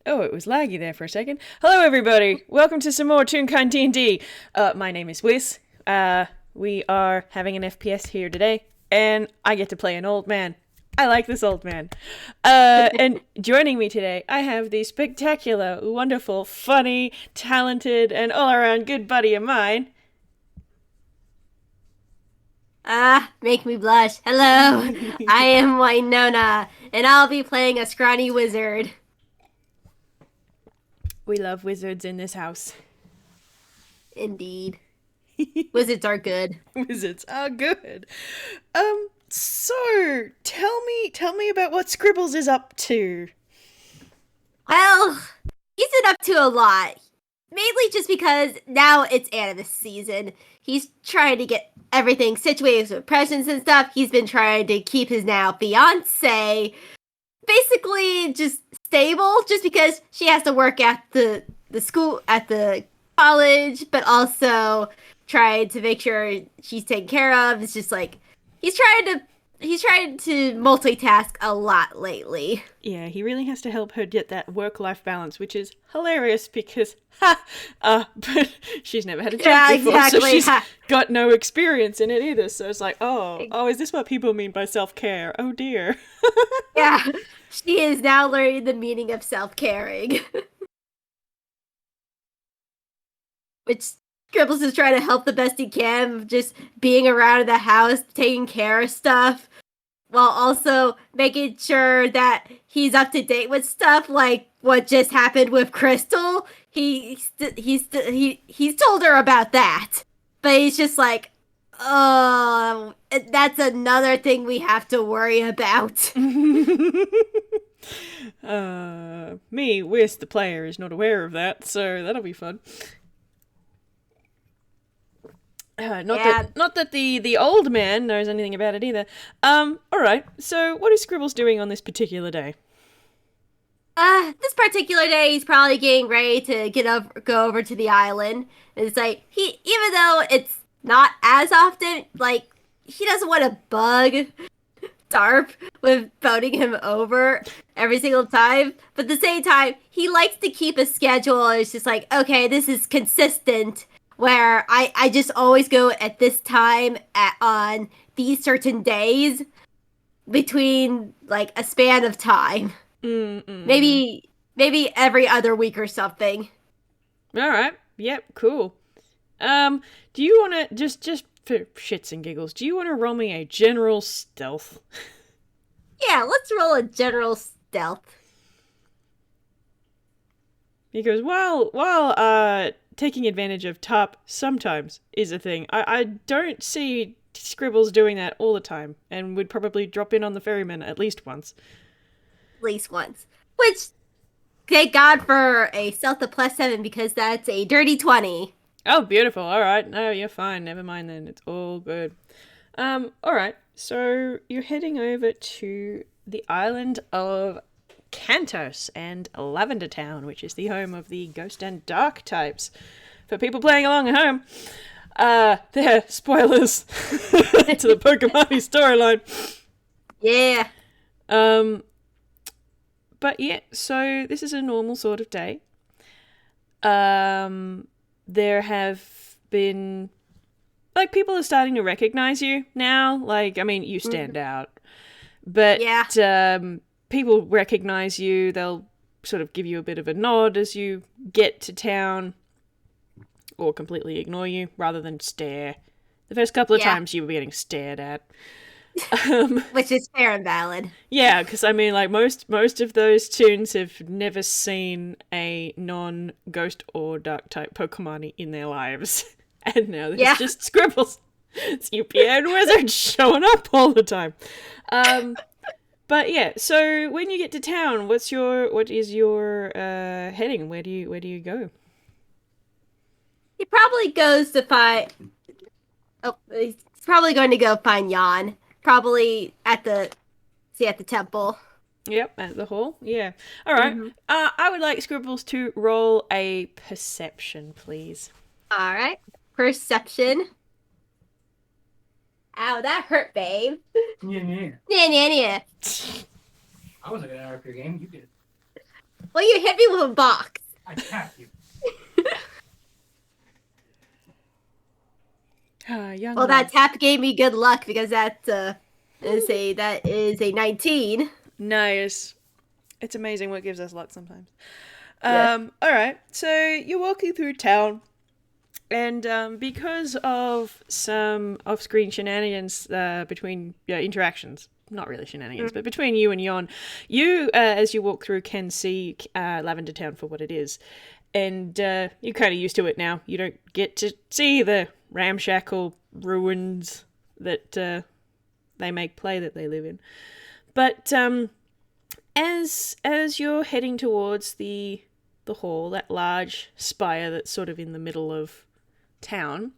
Oh, it was laggy there for a second. Hello, everybody. Welcome to some more Toonkind D&D. My name is Whis. We are having an FPS here today, and I get to play an old man. I like this old man. And joining me today, I have the spectacular, wonderful, funny, talented, and all-around good buddy of mine. Make me blush. Hello, I am Winona, and I'll be playing a scrawny wizard. We love wizards in this house. Indeed. Wizards are good. Wizards are good. So tell me about what Scribbles is up to. Well, he's been up to a lot. Mainly just because now it's Animus season. He's trying to get everything situated with presents and stuff. He's been trying to keep his now fiance basically just stable, just because she has to work at the school, at the college, but also trying to make sure she's taken care of. It's just like he's trying to multitask a lot lately. Yeah, he really has to help her get that work-life balance, which is hilarious because, but she's never had a job before, exactly. so she's got no experience in it either. So it's like, oh, is this what people mean by self-care? Oh dear. Yeah, she is now learning the meaning of self-caring. Which Scribbles is trying to help the best he can, just being around the house, taking care of stuff, while also making sure that he's up to date with stuff like what just happened with Crystal. He's told her about that, but he's just like, oh, that's another thing we have to worry about. Me, Whis, the player, is not aware of that, so that'll be fun. Not that the old man knows anything about it either. Alright, so what is Scribbles doing on this particular day? This particular day, he's probably getting ready to go over to the island. It's like even though it's not as often, like he doesn't want to bug Tarp with boating him over every single time. But at the same time, he likes to keep a schedule. It's just like, okay, this is consistent. Where I just always go at this time on these certain days between like a span of time. Maybe every other week or something. Alright, yep, cool. Do you want to, just for shits and giggles, do you want to roll me a general stealth? Yeah, let's roll a general stealth. Because while taking advantage of Tarp sometimes is a thing, I don't see Scribbles doing that all the time, and would probably drop in on the ferryman at least once. At least once. Which, thank God for a stealth of +7, because that's a dirty 20. Oh, beautiful. Alright, no, you're fine. Never mind then. It's all good. Alright, so you're heading over to the island of Cantos and Lavender Town, which is the home of the Ghost and Dark types. For people playing along at home, they're spoilers to the Pokemon storyline. Yeah. But yeah, so this is a normal sort of day. There have been, like, people are starting to recognize you now. Like, I mean, you stand out, but yeah. People recognize you. They'll sort of give you a bit of a nod as you get to town, or completely ignore you rather than stare. The first couple of times you were getting stared at. Which is fair and valid. Yeah, because I mean, like, most of those tunes have never seen a non-ghost or dark type Pokemon in their lives. And now there's just Scribbles. It's UPA and Wizards showing up all the time. But yeah, so when you get to town, what is your heading? Where do you go? He probably goes to find. Oh, he's probably going to go find Jan. Probably at the temple. Yep, at the hall. Yeah. All right. Mm-hmm. I would like Scribbles to roll a perception, please. All right. Perception. Ow, that hurt, babe. Yeah. Yeah. I wasn't gonna interrupt your game. You did. Well, you hit me with a box. I tap you. Young Well, love. that tap gave me good luck because that is a 19. Nice. It's amazing what gives us luck sometimes. Yeah. Alright, so you're walking through town, and because of some off-screen shenanigans between interactions, not really shenanigans, but between you and Yon, you, as you walk through, can see Lavender Town for what it is. And you're kind of used to it now. You don't get to see the ramshackle ruins that they make play that they live in. But as you're heading towards the hall, that large spire that's sort of in the middle of town,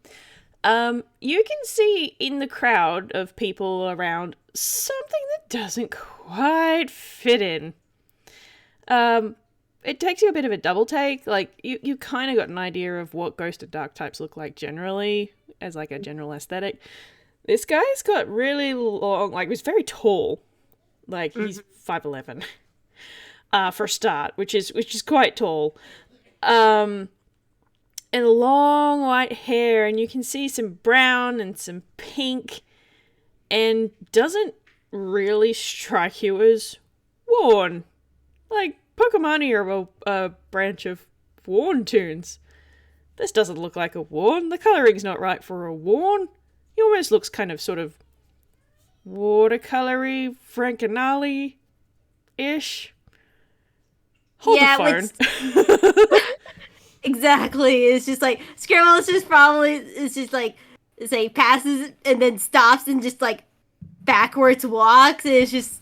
you can see in the crowd of people around something that doesn't quite fit in. It takes you a bit of a double take. Like, you kind of got an idea of what Ghost of Dark types look like generally, as like a general aesthetic. This guy's got really long, like, he's very tall. Like, he's 5'11", for a start, which is quite tall. And long white hair, and you can see some brown and some pink, and doesn't really strike you as worn. Like, Pokemon are a branch of worn toons. This doesn't look like a worn. The coloring's not right for a worn. He almost looks kind of sort of watercolory, Frankenali-ish. Hold the phone. Exactly. It's just like Scribbles just probably is just like say passes and then stops and just like backwards walks and it's just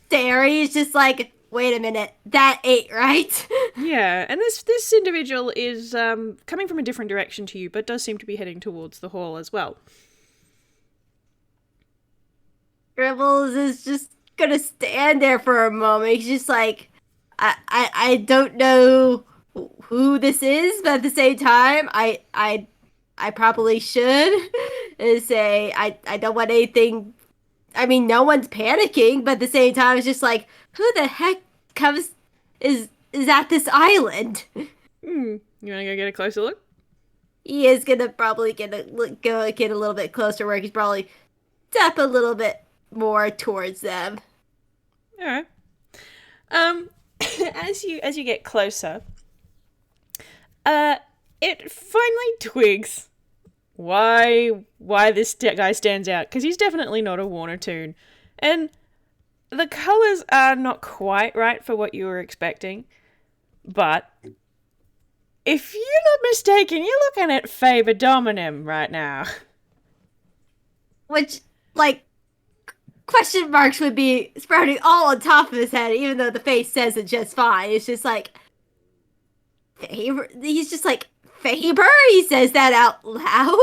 staring. It's just like, wait a minute, that ain't right. Yeah, and this individual is coming from a different direction to you, but does seem to be heading towards the hall as well. Scribbles is just gonna stand there for a moment. He's just like, I don't know who this is, but at the same time, I probably should say I don't want anything. I mean, no one's panicking, but at the same time, it's just like, who the heck is at this island? You wanna go get a closer look? He is gonna probably get a little bit closer, where he's probably step a little bit more towards them. All right. As you get closer, it finally twigs why this guy stands out, because he's definitely not a Warner toon, and the colors are not quite right for what you were expecting, but if you're not mistaken, you're looking at Faber Dominim right now. Which, like, question marks would be sprouting all on top of his head, even though the face says it just fine. It's just like, Faber? He's just like, Faber? He says that out loud.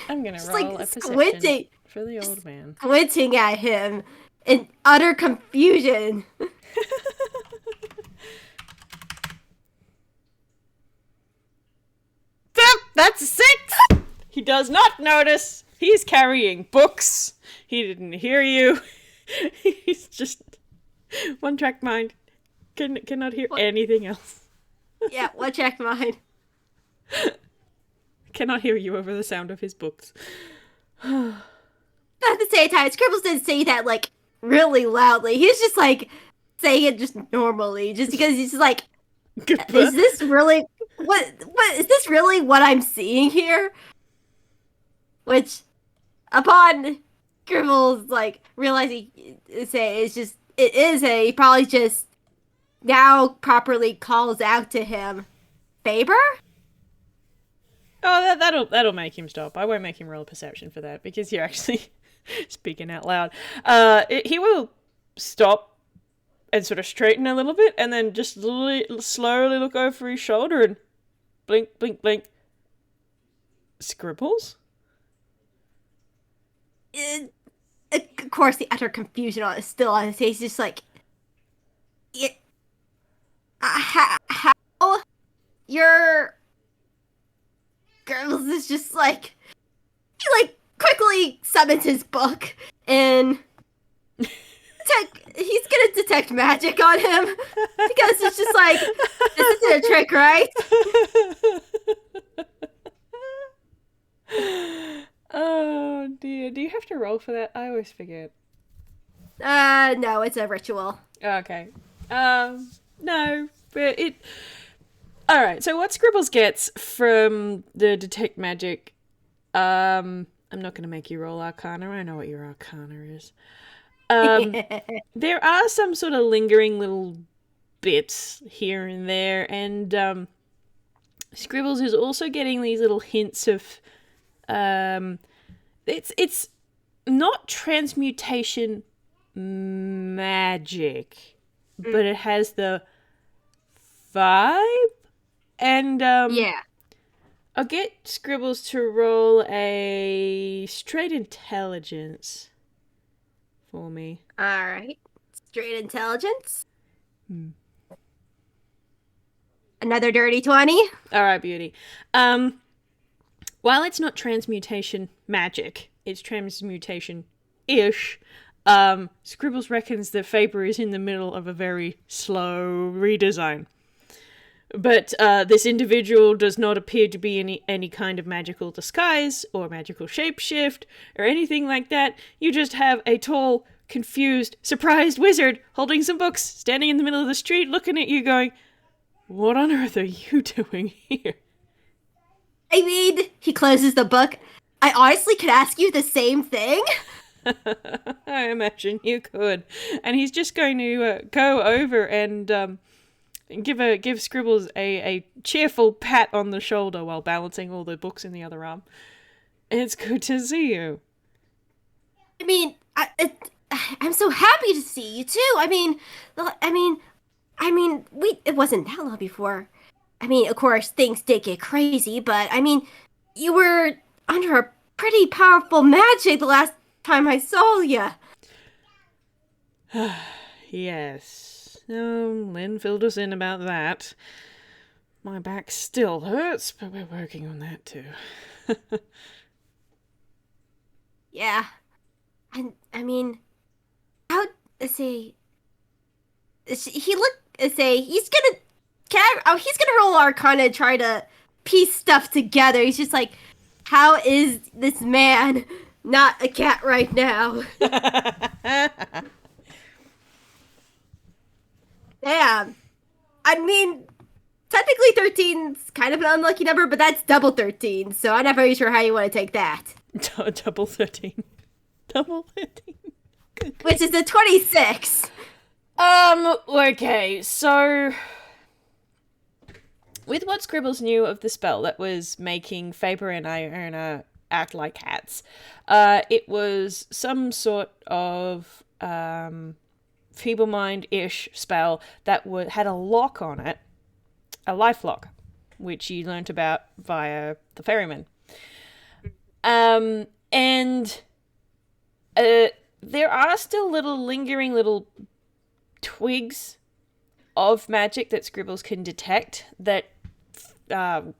I'm gonna just roll like a perception for the old man. Squinting at him in utter confusion. That's a 6! He does not notice. He's carrying books. He didn't hear you. He's just one-track mind. Cannot hear anything else. Yeah, one-track mind. Cannot hear you over the sound of his books. But at the same time, Scribbles didn't say that, like, really loudly. He's just, like, saying it just normally. Just because he's just like, is this really... What is this really what I'm seeing here? Which, upon Scribbles, like, realizing he probably just now properly calls out to him, Faber? Oh, that'll make him stop. I won't make him roll a perception for that, because you're actually speaking out loud. He will stop and sort of straighten a little bit, and then just slowly look over his shoulder and blink, blink, blink. Scribbles? Of course, the utter confusion is still on his face. Just like, how your girls is just like, he like quickly summons his book and detect magic on him because it's just like, this isn't a trick, right? Oh dear, do you have to roll for that? I always forget. No, it's a ritual. Okay. No, but it... Alright, so what Scribbles gets from the detect magic, I'm not going to make you roll Arcana, I know what your Arcana is. There are some sort of lingering little bits here and there, and Scribbles is also getting these little hints of, it's not transmutation magic, but it has the vibe, and yeah. I'll get Scribbles to roll a straight intelligence for me. Alright. Straight intelligence. Another dirty 20. Alright, beauty. While it's not transmutation magic, it's transmutation-ish, Scribbles reckons that Faber is in the middle of a very slow redesign. But this individual does not appear to be any kind of magical disguise or magical shapeshift or anything like that. You just have a tall, confused, surprised wizard holding some books, standing in the middle of the street, looking at you going, "What on earth are you doing here?" I mean, he closes the book. I honestly could ask you the same thing. I imagine you could. And he's just going to go over and give Scribbles a cheerful pat on the shoulder while balancing all the books in the other arm. It's good to see you. I mean, I'm so happy to see you too. It wasn't that long before. I mean, of course, things did get crazy, but I mean, you were under a pretty powerful magic the last time I saw you. Yes. Lynn filled us in about that. My back still hurts, but we're working on that too. Yeah. And, I mean, he's gonna roll Arcana and try to piece stuff together. He's just like, how is this man not a cat right now? Damn. I mean, technically 13's kind of an unlucky number, but that's double 13, so I'm not very sure how you want to take that. Double 13. Double 13. Which is a 26. Okay, so with what Scribbles knew of the spell that was making Faber and Iona act like cats, it was some sort of feeble mind-ish spell that had a lock on it, a life lock, which you learnt about via the ferryman. And there are still lingering little twigs of magic that Scribbles can detect that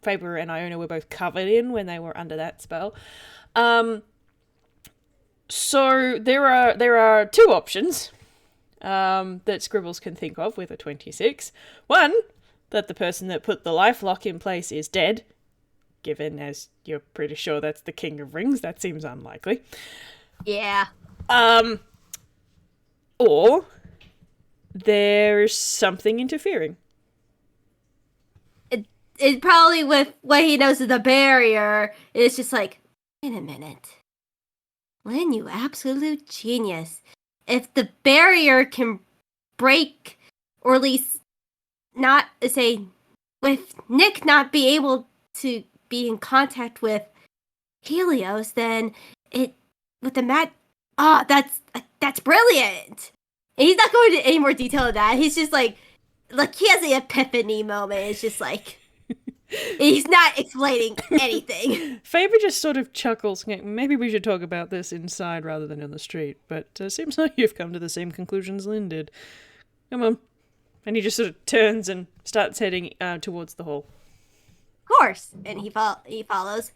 Faber and Iona were both covered in when they were under that spell. So there are two options that Scribbles can think of with a 26. One, that the person that put the life lock in place is dead, given as you're pretty sure that's the King of Rings. That seems unlikely. Yeah. Or there's something interfering. It probably, with what he knows of the barrier, it's just like, wait a minute. Lynn, you absolute genius. If the barrier can break, or at least not, say, with Nick not be able to be in contact with Helios, then with the that's brilliant. And he's not going into any more detail of that. He's just like he has an epiphany moment. It's just like, he's not explaining anything. Faber just sort of chuckles. Maybe we should talk about this inside rather than in the street, but seems like you've come to the same conclusions Lynn did. Come on. And he just sort of turns and starts heading towards the hall. Of course. And he follows.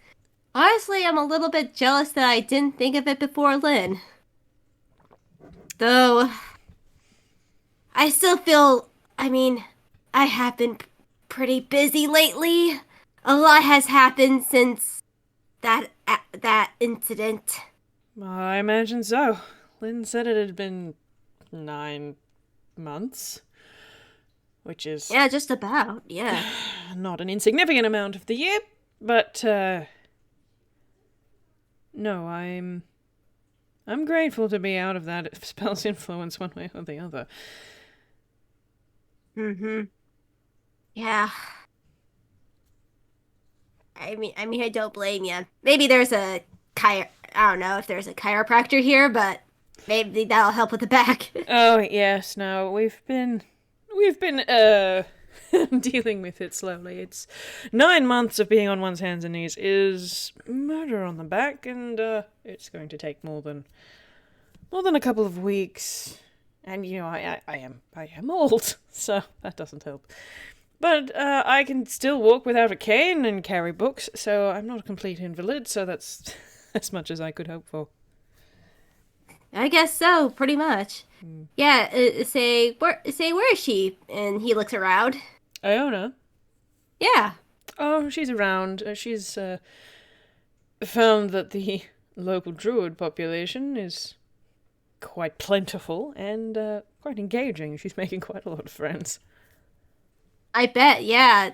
Honestly, I'm a little bit jealous that I didn't think of it before Lynn. Though, I still feel, I mean, I have been pretty busy lately. A lot has happened since that incident. I imagine so. Lynn said it had been 9 months, which is Yeah, just about. Yeah. not an insignificant amount of the year, but no, I'm grateful to be out of that spell's influence one way or the other. Mhm. Yeah. I don't blame you. Maybe there's a I don't know if there's a chiropractor here, but maybe that'll help with the back. Oh yes, no, we've been dealing with it slowly. It's 9 months of being on one's hands and knees is murder on the back, and it's going to take more than a couple of weeks. And I am old, so that doesn't help. But I can still walk without a cane and carry books, so I'm not a complete invalid. So that's as much as I could hope for. I guess so, pretty much. Yeah, where is she? And he looks around. Iona? Yeah. Oh, she's around. She's found that the local druid population is quite plentiful and quite engaging. She's making quite a lot of friends. I bet, yeah.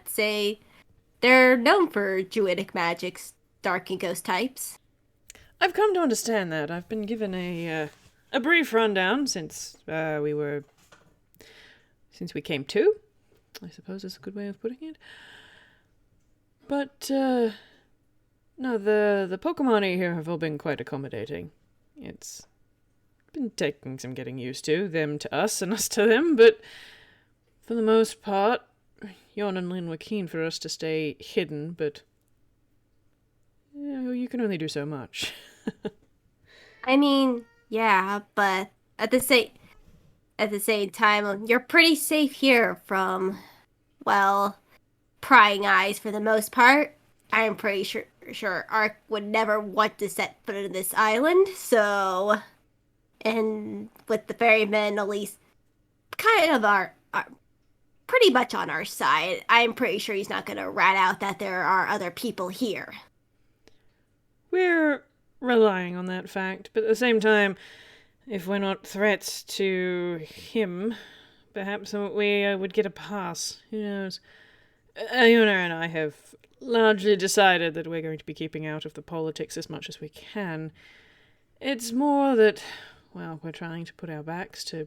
They're known for druidic magics, dark and ghost types. I've come to understand that. I've been given a brief rundown since we came to. I suppose that's a good way of putting it. But no, the Pokemon here have all been quite accommodating. It's been taking some getting used to, them to us and us to them, but for the most part, Jon and Lynn were keen for us to stay hidden, but you can only do so much. I mean, yeah, but at the same time, you're pretty safe here from, well, prying eyes for the most part. I'm pretty sure Ark would never want to set foot on this island, so, and with the ferrymen at least kind of are pretty much on our side, I'm pretty sure he's not going to rat out that there are other people here. We're relying on that fact, but at the same time, if we're not threats to him, perhaps we would get a pass. Who knows? Iona and I have largely decided that we're going to be keeping out of the politics as much as we can. It's more that, well, we're trying to put our backs to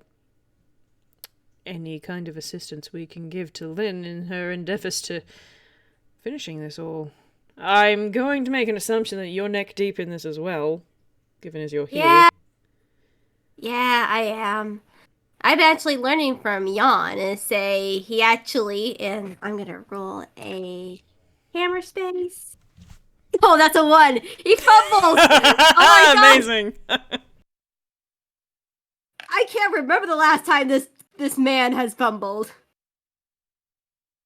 any kind of assistance we can give to Lynn in her endeavours to finishing this all. I'm going to make an assumption that you're neck deep in this as well, given as you're here. Yeah, I am. I'm actually learning from Jan he actually, and I'm gonna roll a hammer space. Oh, that's a 1. He fumbles. Oh my god! Amazing. I can't remember the last time this man has fumbled.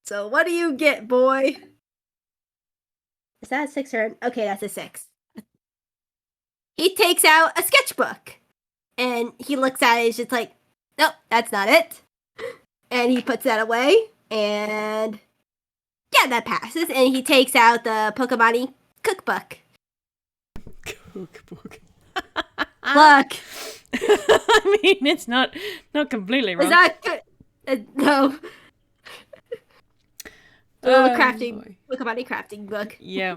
So what do you get, boy? Is that a 6 or okay? That's a 6. He takes out a sketchbook, and he looks at it. He's just like, nope, that's not it. And he puts that away, and yeah, that passes. And he takes out the Pokemon cookbook. Cookbook. Look. I mean, it's not completely wrong. Is that good? No. Pokemon crafting book. Yeah.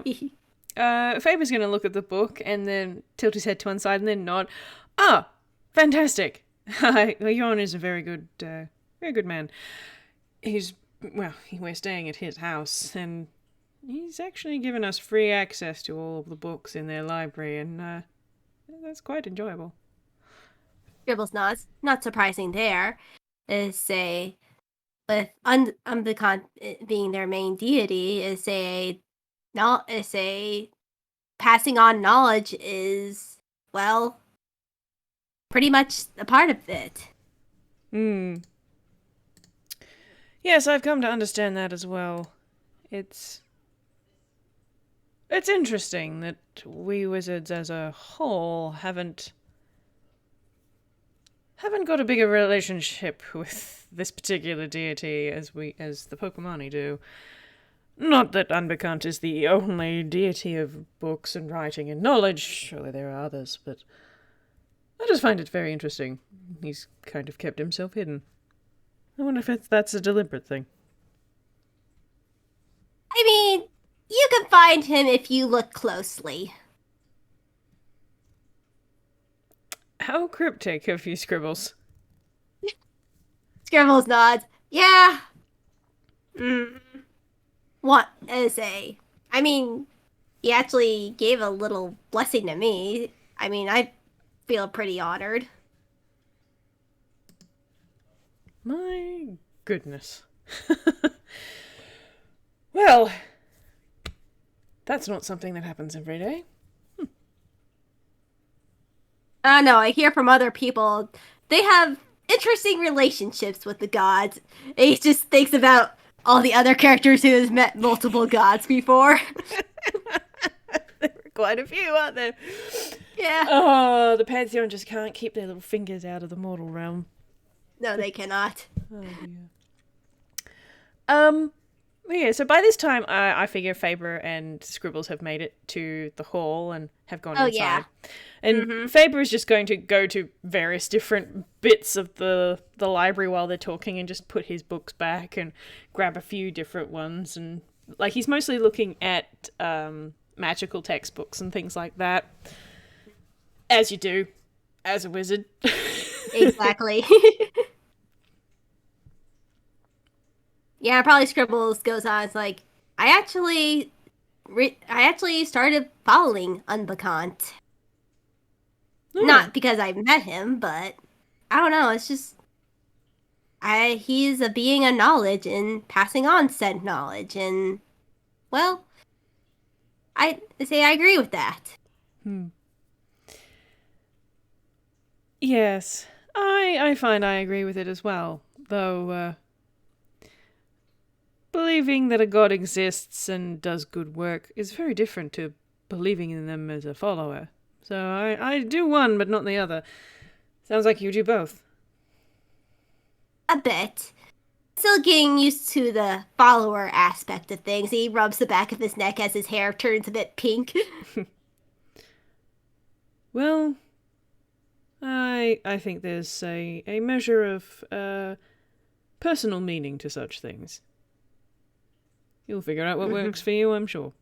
Faber's going to look at the book and then tilt his head to one side and then nod. Ah, fantastic. Jon is a very good man. We're staying at his house, and he's actually given us free access to all of the books in their library, and that's quite enjoyable. Scribbles nods. Not surprising there. With Umbicon being their main deity, passing on knowledge is, well, pretty much a part of it. Yes, I've come to understand that as well. It's interesting that we wizards as a whole haven't haven't got a bigger relationship with this particular deity as the Pokemani do. Not that Unbekant is the only deity of books and writing and knowledge. Surely there are others, but I just find it very interesting. He's kind of kept himself hidden. I wonder if that's a deliberate thing. I mean, you can find him if you look closely. How cryptic of you, Scribbles. Scribbles nods. Yeah. What is a... I mean, he actually gave a little blessing to me. I mean, I feel pretty honored. My goodness. Well, that's not something that happens every day. No, I hear from other people they have interesting relationships with the gods. And he just thinks about all the other characters who has met multiple gods before. There are quite a few, aren't there? Yeah. Oh, the Pantheon just can't keep their little fingers out of the mortal realm. No, they cannot. Oh, dear. Yeah, so by this time, I figure Faber and Scribbles have made it to the hall and have gone inside. Yeah. And Faber is just going to go to various different bits of the library while they're talking and just put his books back and grab a few different ones. And, like, he's mostly looking at magical textbooks and things like that. As you do, as a wizard. Exactly. Yeah, probably Scribbles goes on. It's like, I actually started following Unbekant. Not because I met him, but I don't know. It's just he's a being of knowledge and passing on said knowledge, and well, I say I agree with that. Yes, I find I agree with it as well, though. Believing that a god exists and does good work is very different to believing in them as a follower. So I do one, but not the other. Sounds like you do both. A bit. Still getting used to the follower aspect of things. He rubs the back of his neck as his hair turns a bit pink. Well, I think there's a measure of personal meaning to such things. You'll figure out what works for you, I'm sure.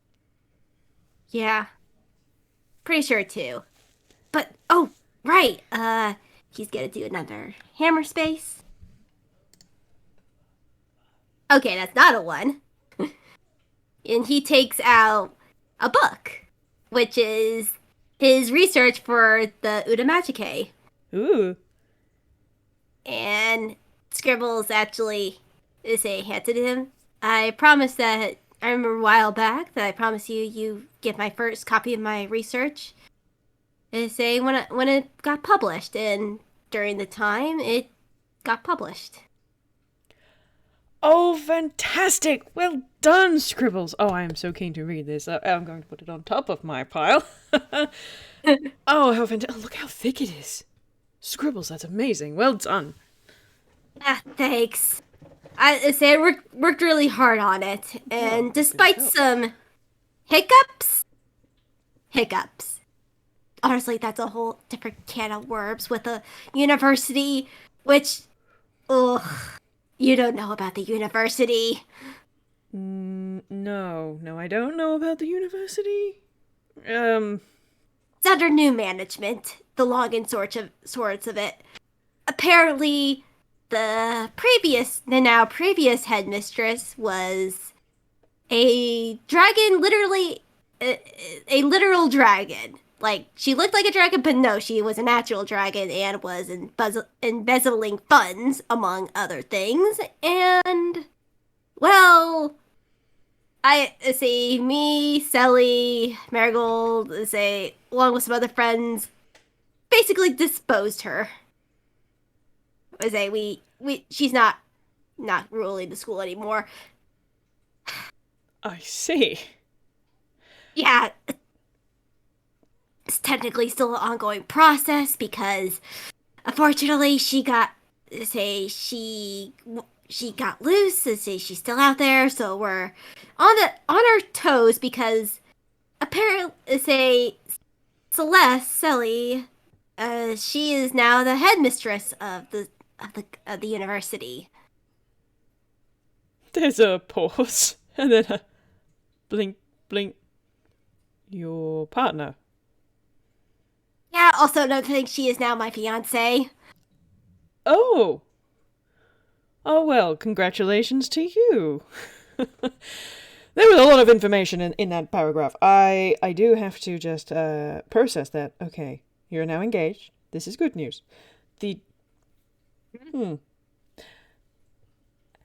Yeah. Pretty sure, too. But, oh, right. He's gonna do another hammer space. Okay, that's not a one. And he takes out a book, which is his research for the Uda Magicae. Ooh. And Scribbles actually hands it to him. I promised that, I remember a while back that I promised you get my first copy of my research. When it got published, and during the time it got published. Oh, fantastic! Well done, Scribbles! Oh, I am so keen to read this. I'm going to put it on top of my pile. Oh, how fantastic! Look how thick it is. Scribbles, that's amazing. Well done. Ah, thanks. I worked really hard on it, and despite some hiccups, honestly, that's a whole different can of worms with a university, which, you don't know about the university. No, I don't know about the university. It's under new management, the long and short of it. Apparently, the now previous headmistress was a dragon, literally a literal dragon. Like, she looked like a dragon, but no, she was a natural dragon and was embezzling funds, among other things. And, well, me, Sally, Marigold, along with some other friends, basically disposed her. She's not ruling the school anymore. I see. Yeah. It's technically still an ongoing process because unfortunately, she got loose. Say she's still out there, so we're on our toes because apparently, say Celeste Selly, she is now the headmistress of the university. There's a pause, and then a blink, blink. Your partner. Yeah, also another thing, she is now my fiance. Oh! Oh well, congratulations to you. There was a lot of information in that paragraph. I do have to just process that. Okay, you're now engaged. This is good news.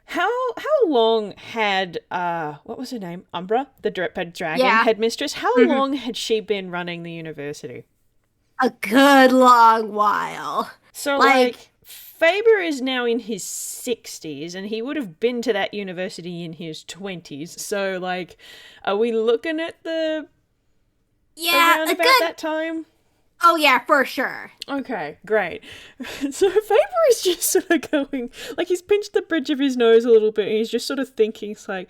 How long had what was her name? Umbra, the dragon headmistress. How long had she been running the university? A good long while. So like Faber is now in his 60s and he would have been to that university in his 20s. So like, are we looking at the around about that time? Oh yeah, for sure. Okay, great. So Faber is just sort of going, like he's pinched the bridge of his nose a little bit and he's just sort of thinking, it's like,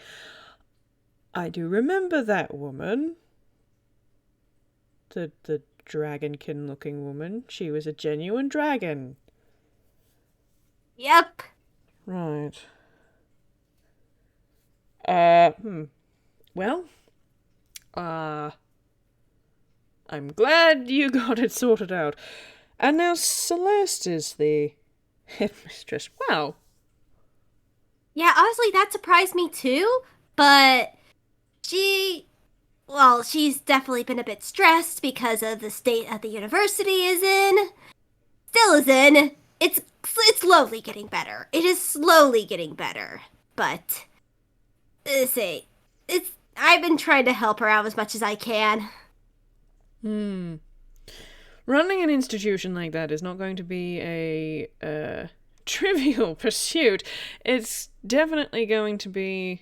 I do remember that woman. The dragonkin looking woman. She was a genuine dragon. Yep. Right. Well, I'm glad you got it sorted out. And now Celeste is the headmistress. Wow. Yeah, honestly, that surprised me too, but she's definitely been a bit stressed because of the state that the university is in. Still is in. It's slowly getting better. It is slowly getting better. But I've been trying to help her out as much as I can. Running an institution like that is not going to be a trivial pursuit. It's definitely going to be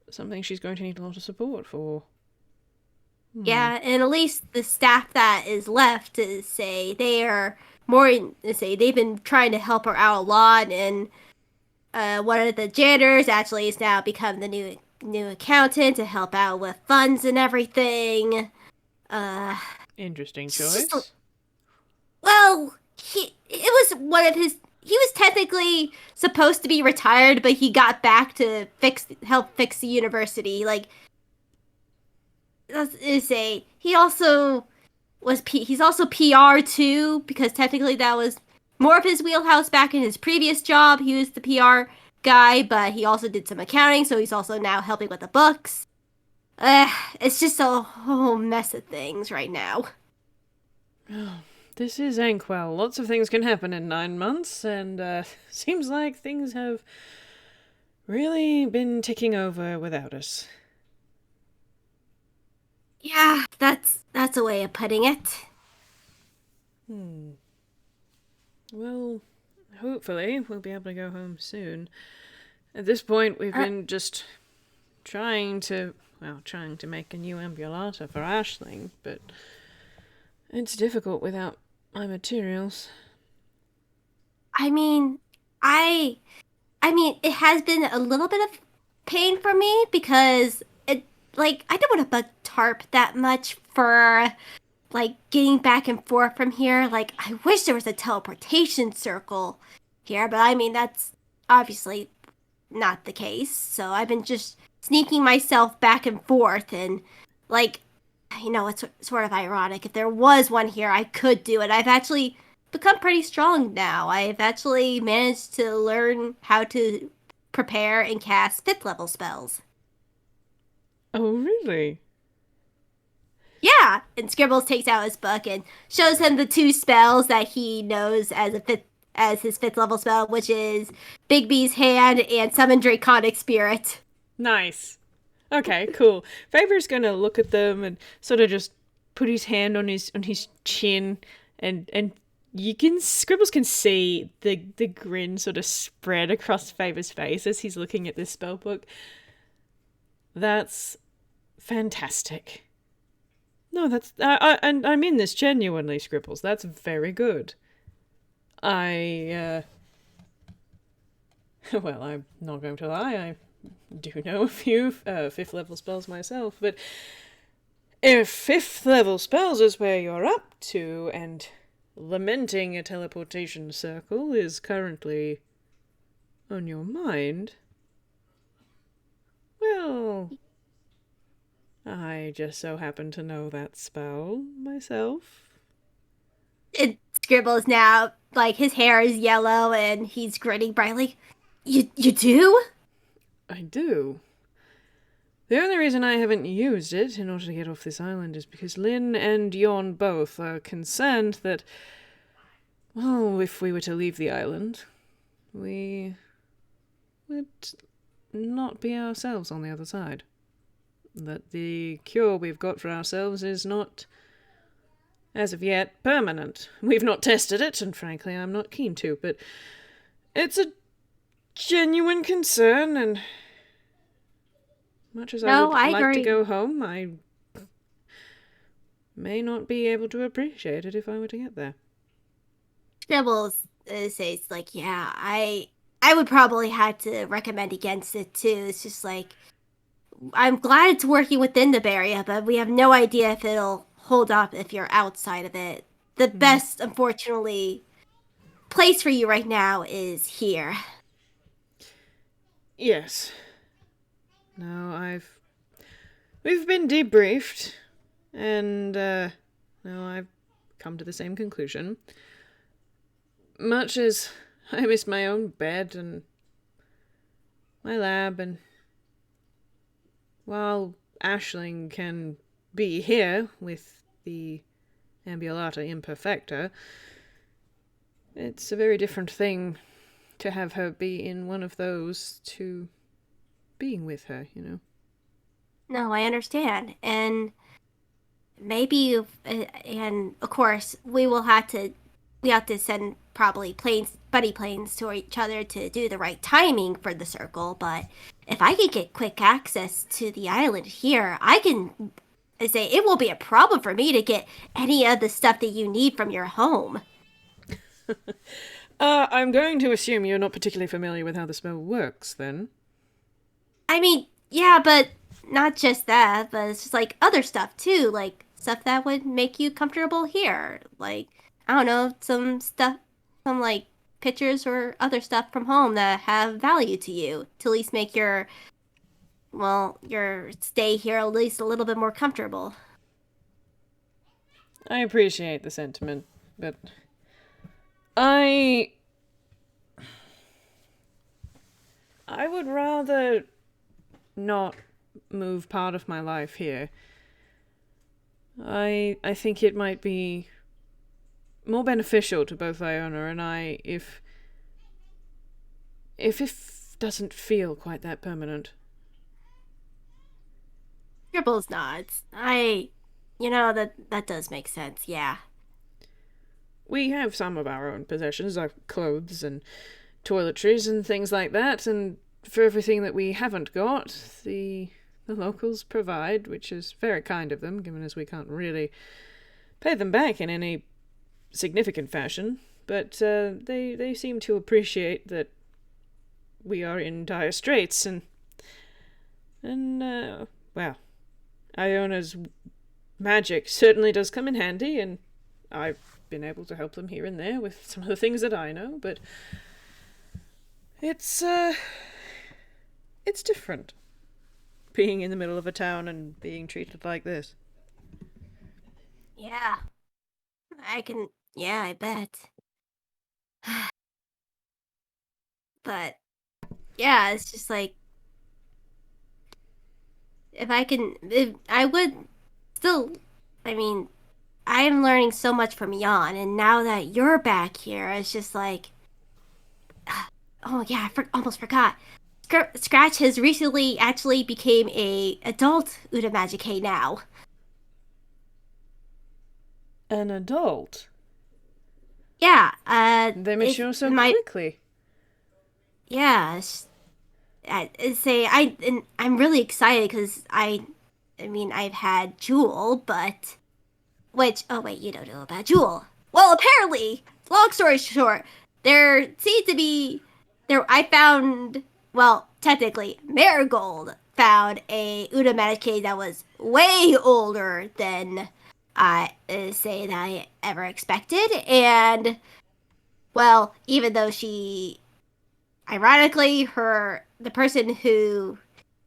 something she's going to need a lot of support for. Yeah, and at least the staff that is left they've been trying to help her out a lot, and one of the janitors actually has now become the new accountant to help out with funds and everything. Interesting choice. He was technically supposed to be retired, but he got back to help fix the university. Like, he's also PR too, because technically that was more of his wheelhouse back in his previous job. He was the PR guy, but he also did some accounting, so he's also now helping with the books. It's just a whole mess of things right now. This is Ankwell. Lots of things can happen in 9 months, and seems like things have really been ticking over without us. Yeah, that's a way of putting it. Well, hopefully we'll be able to go home soon. At this point, we've been just trying to make a new ambulata for Aisling, but it's difficult without my materials. I mean, it has been a little bit of pain for me because I don't want to bug Tarp that much for getting back and forth from here. Like, I wish there was a teleportation circle here, but I mean that's obviously not the case. So I've been just sneaking myself back and forth, and it's sort of ironic. If there was one here, I could do it. I've actually become pretty strong now. I've actually managed to learn how to prepare and cast 5th level spells. Oh, really? Yeah, and Scribbles takes out his book and shows him the 2 spells that he knows as his 5th level spell, which is Bigby's Hand and Summon Draconic Spirit. Nice. Okay, cool. Faber's gonna look at them and sort of just put his hand on his chin, and Scribbles can see the grin sort of spread across Faber's face as he's looking at this spell book. That's fantastic. No, that's I mean this genuinely, Scribbles. That's very good. I, well, I'm not going to lie, I do know a few 5th level spells myself, but if 5th level spells is where you're up to, and lamenting a teleportation circle is currently on your mind, well, I just so happen to know that spell myself. Scribbles now, like, his hair is yellow and he's grinning brightly. You do? I do. The only reason I haven't used it in order to get off this island is because Lynn and Yon both are concerned that, well, if we were to leave the island, we would not be ourselves on the other side. That the cure we've got for ourselves is not, as of yet, permanent. We've not tested it, and frankly I'm not keen to, but it's a genuine concern, and much as I would like to go home, I may not be able to appreciate it if I were to get there. Scribbles says, like, yeah, I would probably have to recommend against it too. It's just like, I'm glad it's working within the barrier, but we have no idea if it'll hold up if you're outside of it. The best, unfortunately, place for you right now is here. Yes. No, we've been debriefed, and, no, I've come to the same conclusion. Much as I miss my own bed and my lab, and while Aisling can be here with the Ambulata Imperfecta, it's a very different thing to have her be in one of those to being with her, you know. No, I understand. And maybe, and of course, we have to send probably buddy planes to each other to do the right timing for the circle, but if I could get quick access to the island here, I say it won't be a problem for me to get any of the stuff that you need from your home. I'm going to assume you're not particularly familiar with how the spell works, then. I mean, yeah, but not just that, but it's just like other stuff too, like stuff that would make you comfortable here. Like, I don't know, some like pictures or other stuff from home that have value to you to at least make your stay here at least a little bit more comfortable. I appreciate the sentiment, but I would rather not move part of my life here. I think it might be more beneficial to both Iona and I if it doesn't feel quite that permanent. Scribbles nods. That does make sense, yeah. We have some of our own possessions, like clothes and toiletries and things like that, and for everything that we haven't got, the locals provide, which is very kind of them, given as we can't really pay them back in any significant fashion, but they seem to appreciate that we are in dire straits, and well, Iona's magic certainly does come in handy, and I've been able to help them here and there with some of the things that I know, but it's different being in the middle of a town and being treated like this. Yeah. I bet. But yeah, it's just like I would still, I mean, I am learning so much from Jan, and now that you're back here, it's just like, oh yeah, almost forgot. Scratch has recently actually became a adult Uda Magicae now. An adult? Yeah, they mature so quickly. Yeah, I'm really excited because I've had Jewel, but oh wait, you don't know about Jewel. Well, apparently long story short, there seemed to be there. I found, well, technically, Marigold found a Una magic cave that was way older than I say that I ever expected, and well, even though she, ironically, the person who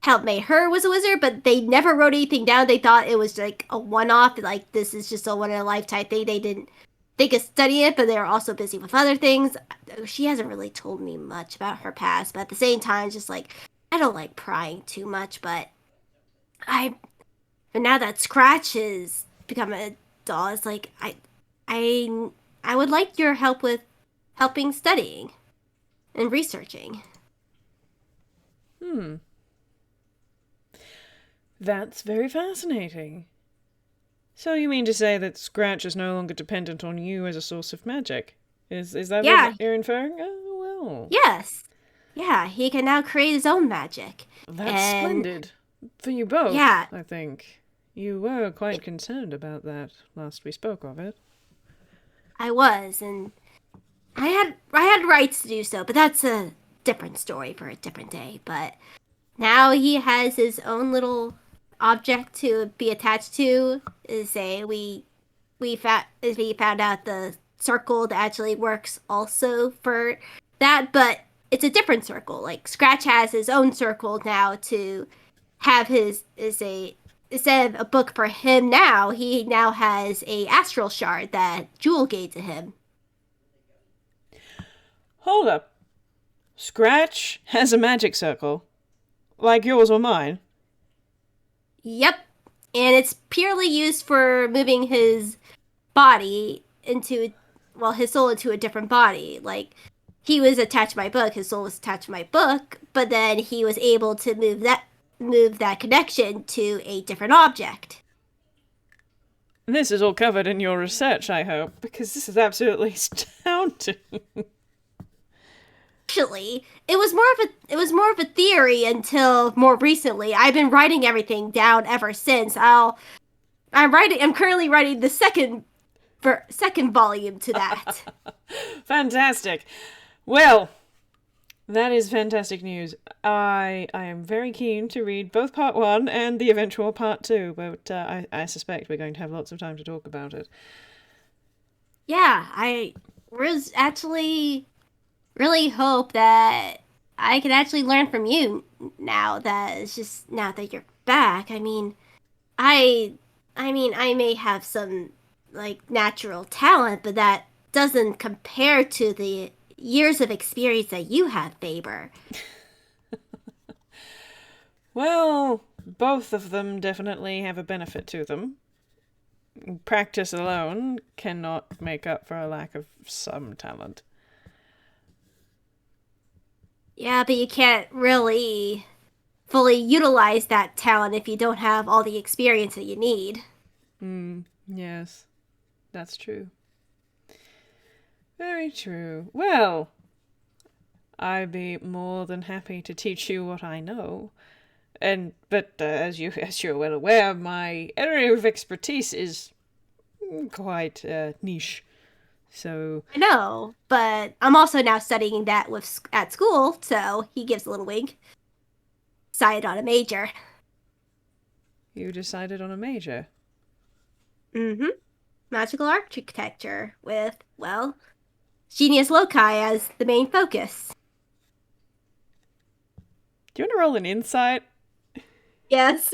helped make her was a wizard, but they never wrote anything down. They thought it was like a one-off, like this is just a one-in-a-lifetime thing. They didn't think of studying it, but they were also busy with other things. She hasn't really told me much about her past, but at the same time, just like I don't like prying too much. But now that Scratch has become a doll, it's like I, I would like your help with helping studying and researching. That's very fascinating. So you mean to say that Scratch is no longer dependent on you as a source of magic? Is that what you're inferring? Oh, well. Yes. Yeah, he can now create his own magic. That's splendid. For you both, yeah, I think. You were quite concerned about that last we spoke of it. I was, and I had rights to do so, but that's a different story for a different day. But now he has his own little object to be attached to. We found out the circle that actually works also for that, but it's a different circle. Like Scratch has his own circle now to have instead of a book for him now, he now has a astral shard that Jewel gave to him. Hold up. Scratch has a magic circle? Like yours or mine? Yep. And it's purely used for moving his body his soul into a different body. Like, he was attached to my book, his soul was attached to my book, but then he was able to move that connection to a different object. This is all covered in your research, I hope, because this is absolutely astounding. Actually, it was more of a theory until more recently. I've been writing everything down ever since. I'm currently writing the second volume to that. Fantastic. Well, that is fantastic news. I am very keen to read both part 1 and the eventual part 2, but I suspect we're going to have lots of time to talk about it. Yeah, I was actually really hope that I can actually learn from you now that you're back. I may have some like natural talent, but that doesn't compare to the years of experience that you have, Faber. Well, both of them definitely have a benefit to them. Practice alone cannot make up for a lack of some talent. Yeah, but you can't really fully utilize that talent if you don't have all the experience that you need. Yes, that's true. Very true. Well, I'd be more than happy to teach you what I know. But as you're well aware, my area of expertise is quite niche. So I know, but I'm also now studying that at school, so he gives a little wink. Decided on a major. you decided on a major. Mm-hmm. Magical architecture with, well, genius loci as the main focus. Do you want to roll an insight? Yes.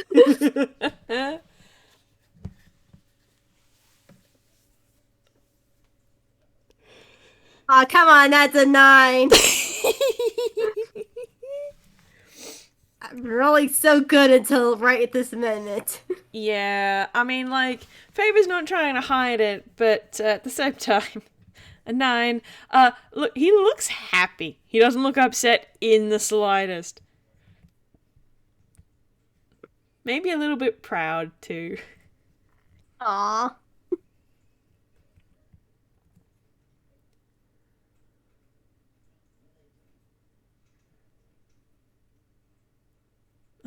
Aw, come on, that's a 9. I'm rolling so good until right at this minute. Yeah, I mean, like, Faber's not trying to hide it, but at the same time, a 9. Look, he looks happy. He doesn't look upset in the slightest. Maybe a little bit proud, too. Aw.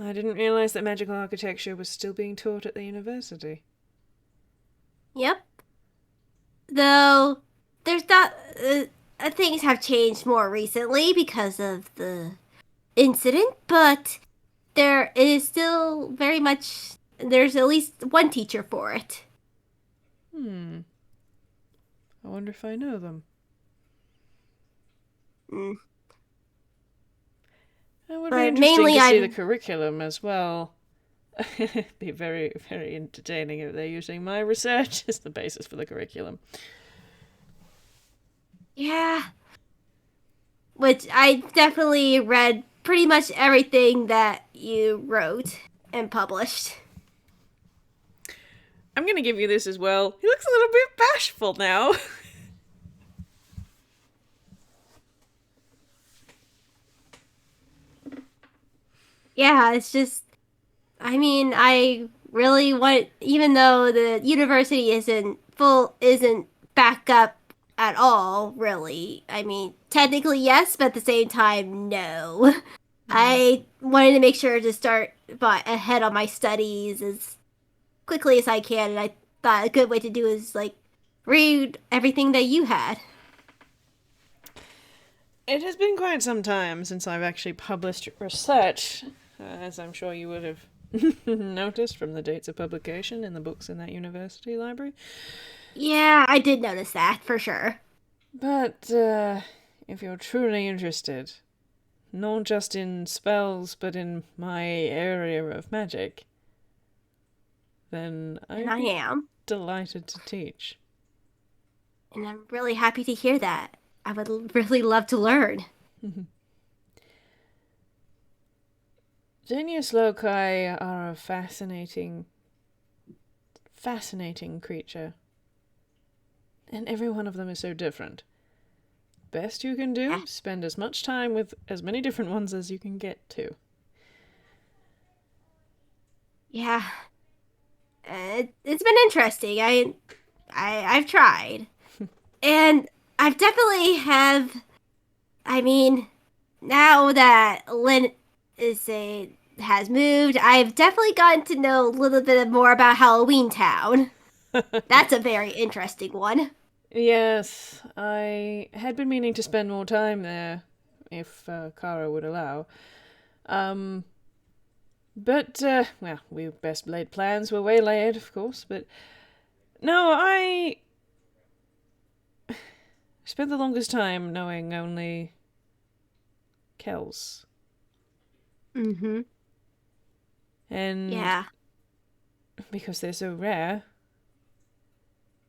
I didn't realize that magical architecture was still being taught at the university. Yep. Though, there's not things have changed more recently because of the incident, but there is still very much. There's at least one teacher for it. I wonder if I know them. Mm. It would be interesting to see the curriculum as well. It'd be very, very entertaining if they're using my research as the basis for the curriculum. Yeah. Which I definitely read pretty much everything that you wrote and published. I'm going to give you this as well. He looks a little bit bashful now. Yeah, it's just, I mean, I really want, even though the university isn't back up at all, really. I mean, technically yes, but at the same time, no. I wanted to make sure to start ahead on my studies as quickly as I can, and I thought a good way to do is, like, read everything that you had. It has been quite some time since I've actually published research, as I'm sure you would have noticed from the dates of publication in the books in that university library. Yeah, I did notice that, for sure. But, if you're truly interested, not just in spells, but in my area of magic, then I am delighted to teach. And I'm really happy to hear that. I would really love to learn. Genius loci are a fascinating creature. And every one of them is so different. Best you can do, spend as much time with as many different ones as you can get to. Yeah. It's been interesting. I've tried. And I've definitely I mean, now that Lynn has moved, I've definitely gotten to know a little bit more about Halloween Town. That's a very interesting one. Yes, I had been meaning to spend more time there, if Kara would allow. But, well, we best laid plans were waylaid, of course, but... No, I spent the longest time knowing only Kells. Mm-hmm. And... Yeah. Because they're so rare...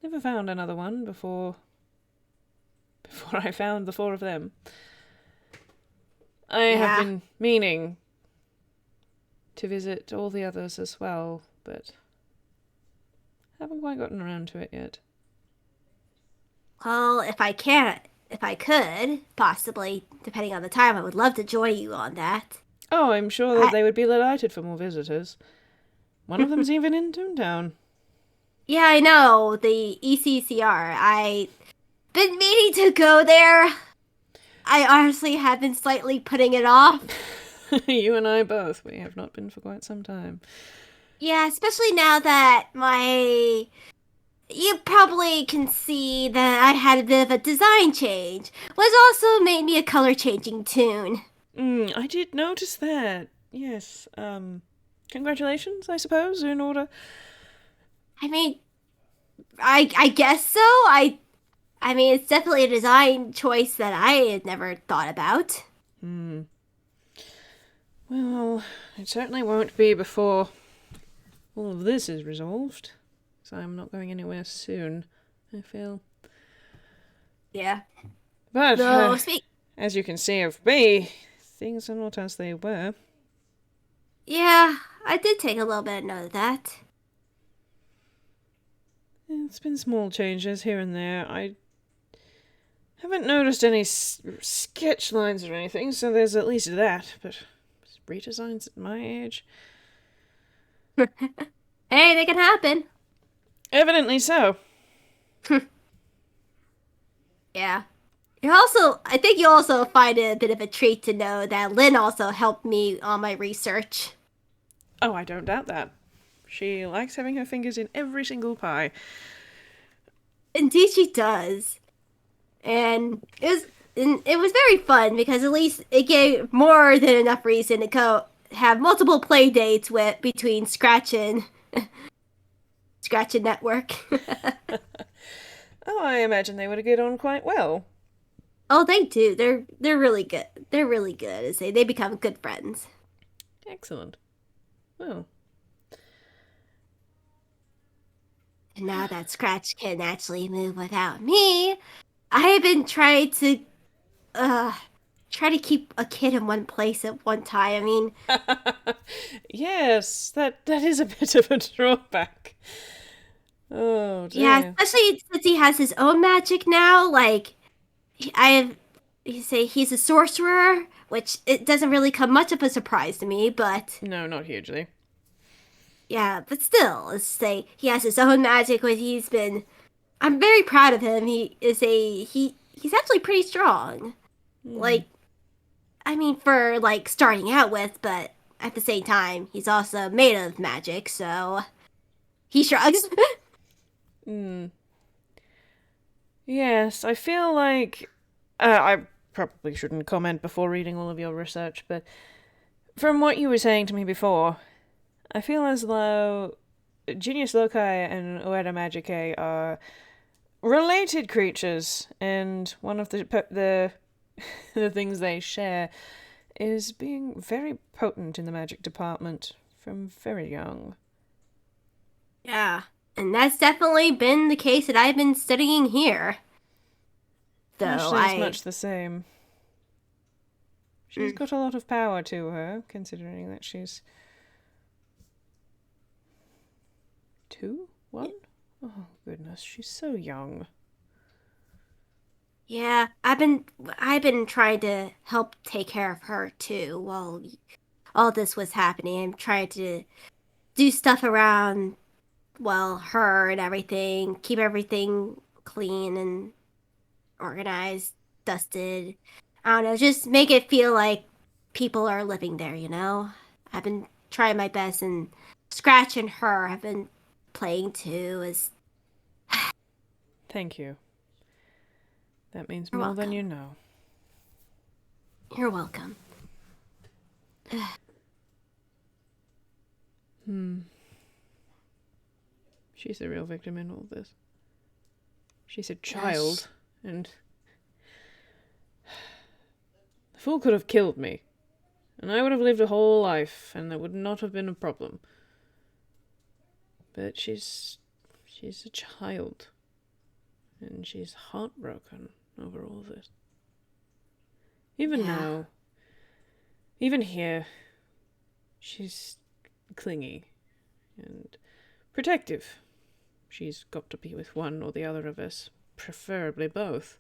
Never found another one before I found the four of them. I have been meaning to visit all the others as well, but haven't quite gotten around to it yet. Well, if I could, possibly, depending on the time, I would love to join you on that. Oh, I'm sure that they would be delighted for more visitors. One of them's even in Toontown. Yeah, I know, the ECCR. I've been meaning to go there. I honestly have been slightly putting it off. You and I both. We have not been for quite some time. Yeah, especially now that you probably can see that I had a bit of a design change, which also made me a color-changing toon. I did notice that. Yes. Congratulations, I suppose, in order... I mean, I guess so. I mean, it's definitely a design choice that I had never thought about. Well, it certainly won't be before all of this is resolved. So I'm not going anywhere soon, I feel. Yeah. But, as you can see of me, things are not as they were. Yeah, I did take a little bit of note of that. It's been small changes here and there. I haven't noticed any sketch lines or anything, so there's at least that. But redesigns at my age? Hey, they can happen. Evidently so. Yeah. I think you also find it a bit of a treat to know that Lynn also helped me on my research. Oh, I don't doubt that. She likes having her fingers in every single pie. Indeed she does. and it was very fun because at least it gave more than enough reason to have multiple play dates between Scratch and Network. Oh, I imagine they would get on quite well. Oh, they do. They're really good. They're really good. They become good friends. Excellent. Well. And now that Scratch can actually move without me, I have been try to keep a kid in one place at one time. I mean, yes, that is a bit of a drawback. Oh dear. yeah, especially since he has his own magic now. Like, you say he's a sorcerer, which it doesn't really come much of a surprise to me, but no, not hugely. Yeah, but still, let's say he has his own magic. I'm very proud of him. He's actually pretty strong. Like, I mean, for like starting out with, but at the same time, he's also made of magic, so he shrugs. Yes, I feel like I probably shouldn't comment before reading all of your research, but from what you were saying to me before, I feel as though Genius Loci and Ueda Magicae are related creatures, and one of the the things they share is being very potent in the magic department from very young. Yeah, and that's definitely been the case that I've been studying here. Ashley's much the same. She's got a lot of power to her, considering that she's 2? 1? Oh, goodness, she's so young. Yeah, I've been trying to help take care of her too while all this was happening. I'm trying to do stuff around, well, her and everything, keep everything clean and organized, dusted. I don't know, just make it feel like people are living there, you know? I've been trying my best, and Scratch and her have been playing too. Thank you. That means You're more welcome. than you know. You're welcome. She's the real victim in all this. She's a child, and the fool could have killed me, and I would have lived a whole life, and there would not have been a problem. But she's a child, and she's heartbroken over all this. Even now, even here, she's clingy and protective. She's got to be with one or the other of us, preferably both.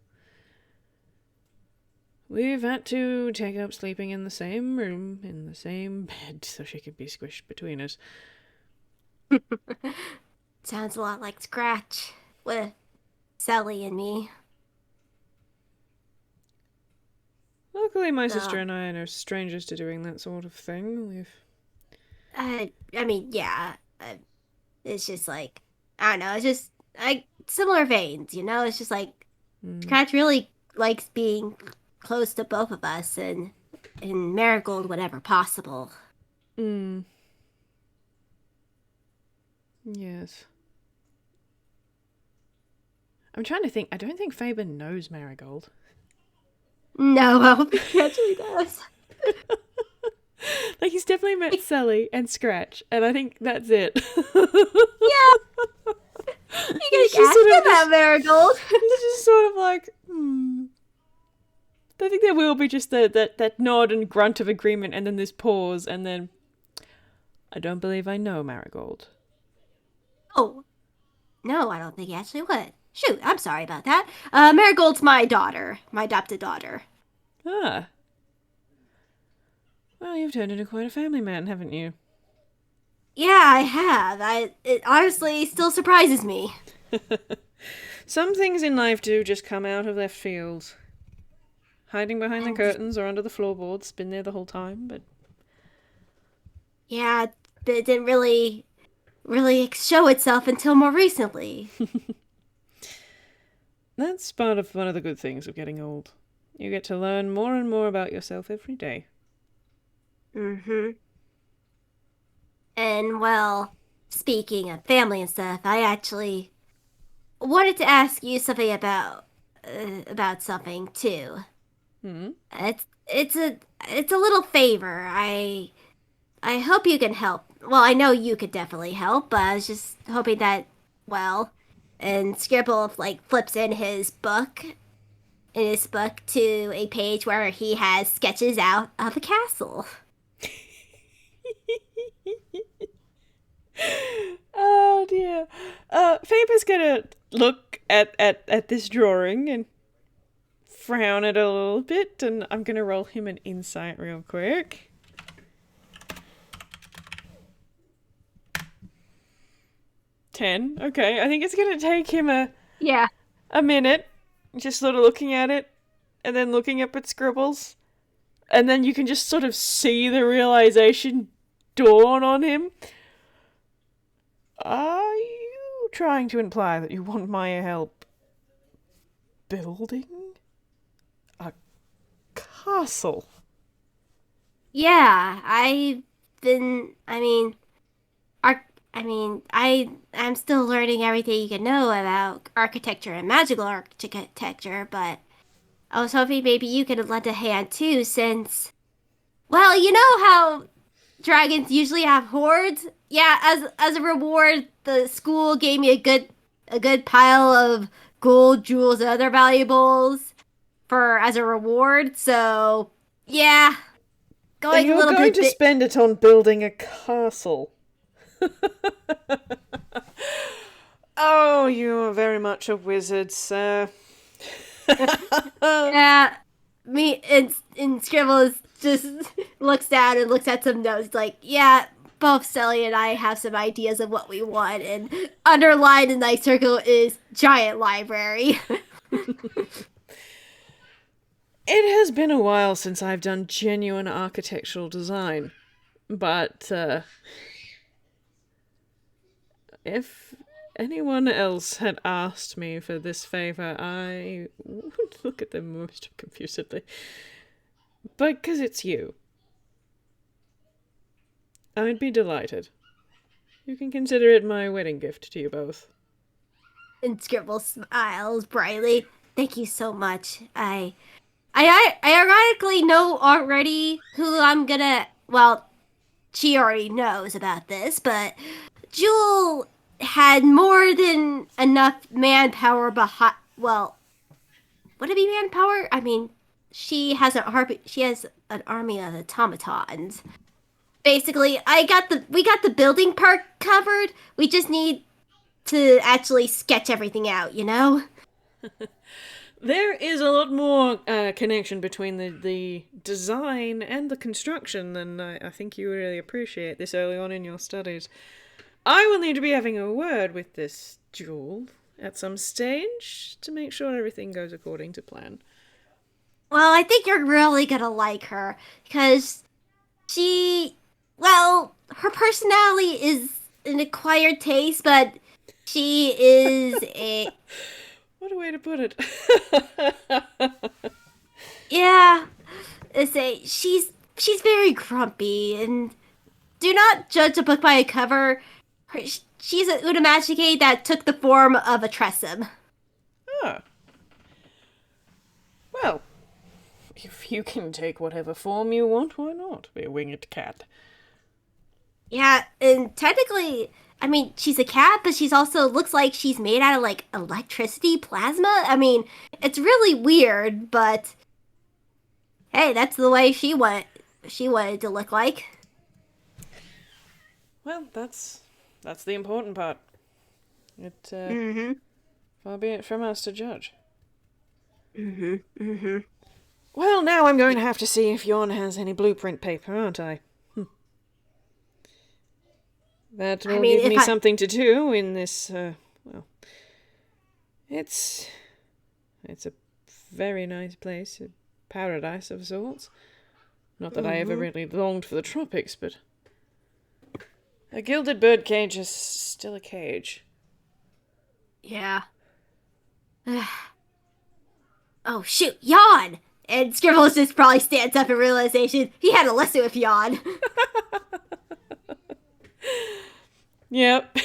We've had to take up sleeping in the same room, in the same bed, so she could be squished between us. Sounds a lot like Scratch with Sally and me. Luckily, my sister and I are no strangers to doing that sort of thing. I mean, yeah. It's just like, I don't know, it's just like similar veins, you know? It's just like, Scratch really likes being close to both of us and Marigold whenever possible. Yes. I'm trying to think. I don't think Faber knows Marigold. No, I don't think he actually does. Like, he's definitely met Sally and Scratch, and I think that's it. Yeah. You can ask about Marigold. It's just sort of like, I think there will be just that nod and grunt of agreement, and then this pause, and then, I don't believe I know Marigold. Oh. No, I don't think he actually would. Shoot, I'm sorry about that. Marigold's my daughter. My adopted daughter. Ah. Well, you've turned into quite a family man, haven't you? Yeah, I have. It honestly still surprises me. Some things in life do just come out of left field. Hiding behind the curtains or under the floorboards, been there the whole time, but... Yeah, but it didn't really show itself until more recently. That's part of one of the good things of getting old. You get to learn more and more about yourself every day. Mm-hmm. And, well, speaking of family and stuff, I actually wanted to ask you something about something, too. Hmm? It's a little favor. I hope you can help. Well, I know you could definitely help, but I was just hoping that, well, and Scribble like flips in his book to a page where he has sketches out of a castle. Oh dear. Faber's gonna look at this drawing and frown it a little bit, and I'm gonna roll him an insight real quick. Ten. Okay, I think it's gonna take him a minute, just sort of looking at it, and then looking up at Scribbles, and then you can just sort of see the realization dawn on him. Are you trying to imply that you want my help building a castle? Yeah, I've been. I'm still learning everything you can know about architecture and magical architecture, but I was hoping maybe you could lend a hand too, since, well, you know how dragons usually have hoards? Yeah, as a reward, the school gave me a good pile of gold, jewels, and other valuables for as a reward. So, yeah, And going a you're little going bit to spend it on building a castle. Oh, you are very much a wizard, sir. Yeah, me and Scribbles just looks down and looks at some notes. Like, yeah, both Sally and I have some ideas of what we want, and underlined in nice circle is giant library. It has been a while since I've done genuine architectural design, but if anyone else had asked me for this favor, I would look at them most confusedly. But because it's you, I'd be delighted. You can consider it my wedding gift to you both. And Scribbles smiles brightly. Thank you so much. I ironically know already who I'm gonna. Well, she already knows about this, but Jewel had more than enough manpower behind. Well, would it be manpower? I mean, she has an army of automatons. Basically, we got the building part covered. We just need to actually sketch everything out, you know? There is a lot more connection between the design and the construction than I think you really appreciate this early on in your studies. I will need to be having a word with this Jewel at some stage to make sure everything goes according to plan. Well, I think you're really gonna like her because her personality is an acquired taste, but she is a What a way to put it. yeah. She's very grumpy, and do not judge a book by a cover. She's an Unimagicate that took the form of a Tressum. Ah. Well, if you can take whatever form you want, why not? Be a winged cat. Yeah, and technically, I mean, she's a cat, but she's also looks like she's made out of like electricity plasma. I mean, it's really weird, but hey, that's the way she wanted to look like. Well, that's the important part. Far be it from us to judge. Well, now I'm going to have to see if Yon has any blueprint paper, aren't I? That will give me something to do in this, well, it's a very nice place, a paradise of sorts. Not that I ever really longed for the tropics, but a gilded birdcage is still a cage. Yeah. oh shoot, yawn! And Scribbles just probably stands up in realization he had a lesson with yawn. Yep.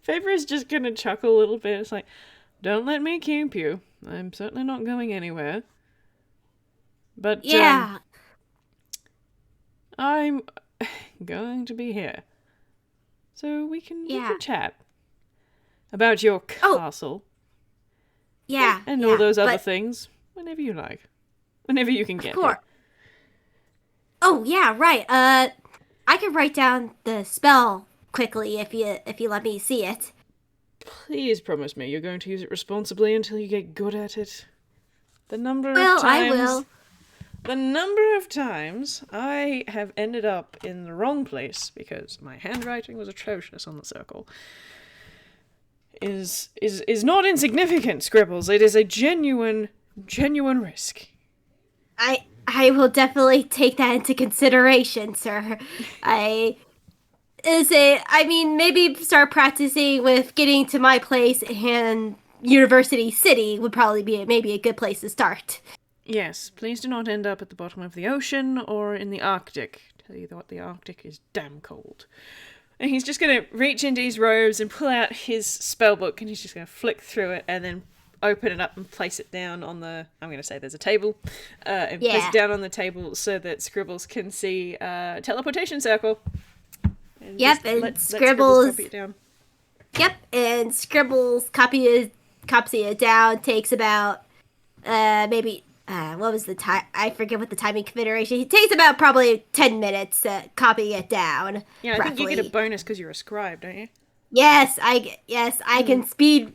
Faber is just gonna chuckle a little bit. It's like, don't let me keep you. I'm certainly not going anywhere. But, Yeah. I'm going to be here. So we can chat about your castle. Yeah. And all those other things whenever you like. Whenever you can get there. Oh, yeah, right. I can write down the spell quickly if you let me see it. Please promise me you're going to use it responsibly until you get good at it. The number of times I have ended up in the wrong place because my handwriting was atrocious on the circle is not insignificant, Scribbles. It is a genuine risk. I will definitely take that into consideration, sir. I mean, maybe start practicing with getting to my place, and University City would probably be maybe a good place to start. Yes, please do not end up at the bottom of the ocean or in the Arctic. Tell you what, the Arctic is damn cold. And he's just going to reach into his robes and pull out his spellbook, and he's just going to flick through it and then open it up and place it down on the, I'm going to say there's a table, and place it down on the table so that Scribbles can see teleportation circle. And and Scribbles copy it down. Yep, and Scribbles copy it down. Takes about maybe what was the time? I forget what the timing configuration. It takes about probably 10 minutes to copy it down. Yeah, I think you get a bonus because you're a scribe, don't you? Yes, I can speed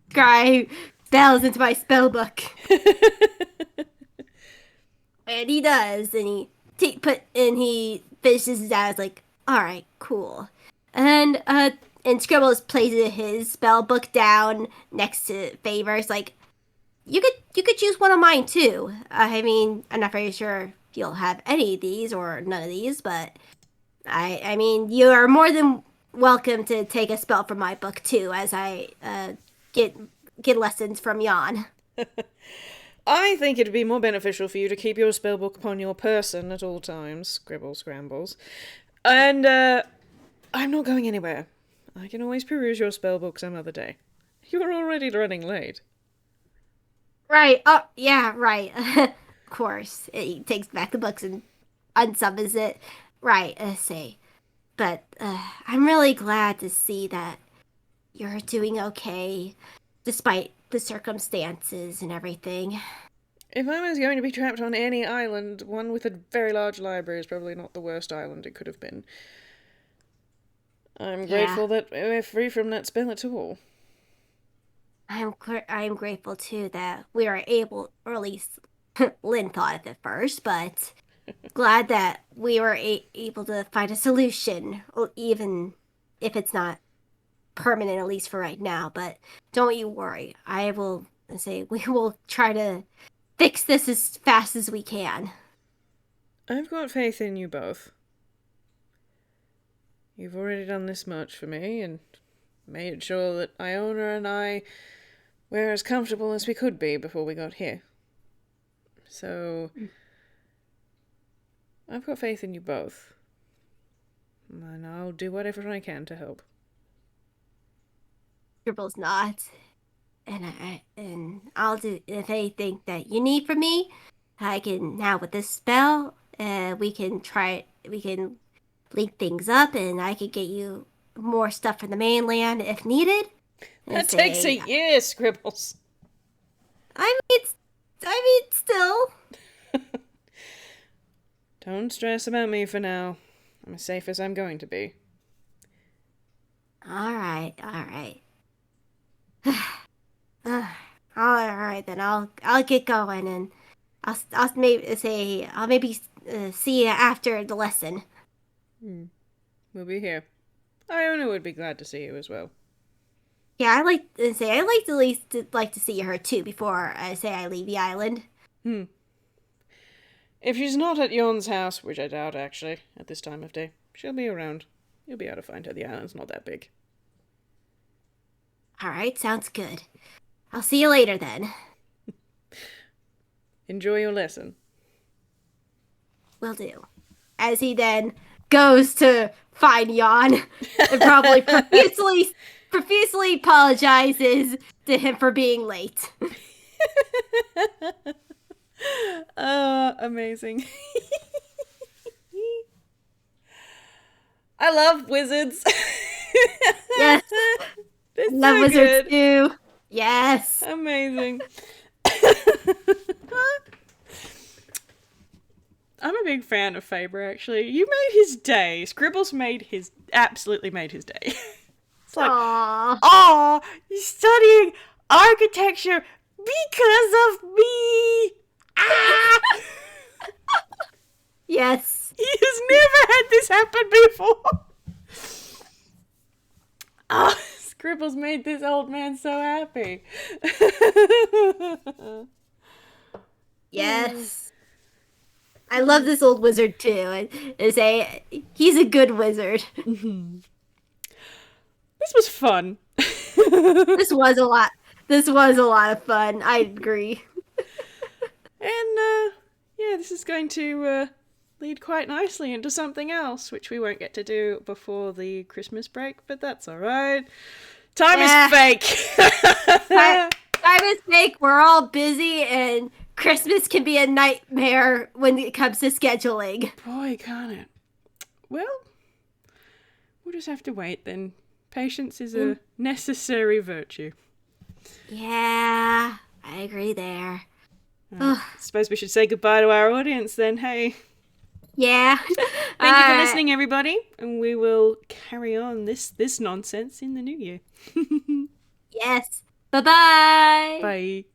scribe spells into my spell book. And he does, and he finishes it out. It's like, all right, cool. And Scribbles places his spell book down next to Faber's. Like, you could choose one of mine too. I mean, I'm not very sure if you'll have any of these or none of these, but I mean, you are more than welcome to take a spell from my book too, as I get lessons from Jan. I think it'd be more beneficial for you to keep your spellbook upon your person at all times, Scrambles. And, I'm not going anywhere. I can always peruse your spellbook some other day. You're already running late. Right. Oh, yeah, right. Of course. He takes back the books and unsummons it. Right, see. But, I'm really glad to see that you're doing okay, despite the circumstances and everything. If I was going to be trapped on any island, one with a very large library is probably not the worst island it could have been. I'm grateful that we're free from that spell at all. I'm grateful too that we were able, or at least Lynn thought of it first, but glad that we were able to find a solution, even if it's not permanent, at least for right now. But don't you worry. We will try to fix this as fast as we can. I've got faith in you both. You've already done this much for me and made sure that Iona and I were as comfortable as we could be before we got here. So, I've got faith in you both. And I'll do whatever I can to help. Scribbles nods. And I'll do if anything that you need from me. I can, now with this spell, we can link things up, and I can get you more stuff from the mainland if needed. That takes a year, Scribbles. I mean, still. Don't stress about me for now. I'm as safe as I'm going to be. All right. All right, then I'll get going, and I'll maybe see you after the lesson. We'll be here. Iona would be glad to see you as well. Yeah, I'd like to see her too before I leave the island. If she's not at Yon's house, which I doubt actually, at this time of day, she'll be around. You'll be able to find her. The island's not that big. All right, sounds good. I'll see you later then. Enjoy your lesson. Will do. As he then goes to find Jan and probably profusely apologizes to him for being late. Amazing. I love wizards. Yes. They're Love so wizards good. too. Yes. Amazing. I'm a big fan of Faber, actually. You made his day. Scribbles absolutely made his day. It's like, Aww. he's studying architecture because of me. Ah! Yes. He has never had this happen before. Oh, Scribbles made this old man so happy. Yes. I love this old wizard too. He's a good wizard. This was fun. This was a lot. This was a lot of fun. I agree. And yeah, this is going to lead quite nicely into something else, which we won't get to do before the Christmas break, but that's all right. Time is fake. Time is fake. We're all busy, and Christmas can be a nightmare when it comes to scheduling. Boy, can't it? Well, we'll just have to wait then. Patience is a necessary virtue. Yeah, I agree there. Suppose we should say goodbye to our audience then, hey. Yeah. Thank you for listening, everybody, and we will carry on this nonsense in the new year. Yes. Bye-bye. Bye.